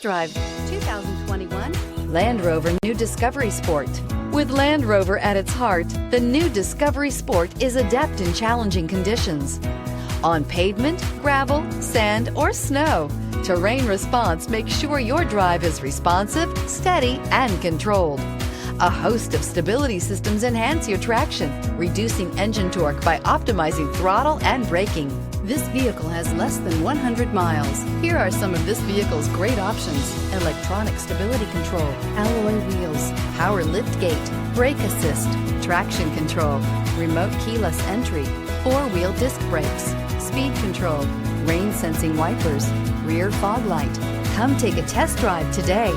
Drive 2021 Land Rover New Discovery Sport. With Land Rover at its heart, the new Discovery Sport is adept in challenging conditions. On pavement, gravel, sand, or snow, terrain response makes sure your drive is responsive, steady, and controlled. A host of stability systems enhance your traction, reducing engine torque by optimizing throttle and braking. This vehicle has less than 100 miles. Here are some of this vehicle's great options: electronic stability control, alloy wheels, power lift gate, brake assist, traction control, remote keyless entry, four-wheel disc brakes, speed control, rain sensing wipers, rear fog light. Come take a test drive today.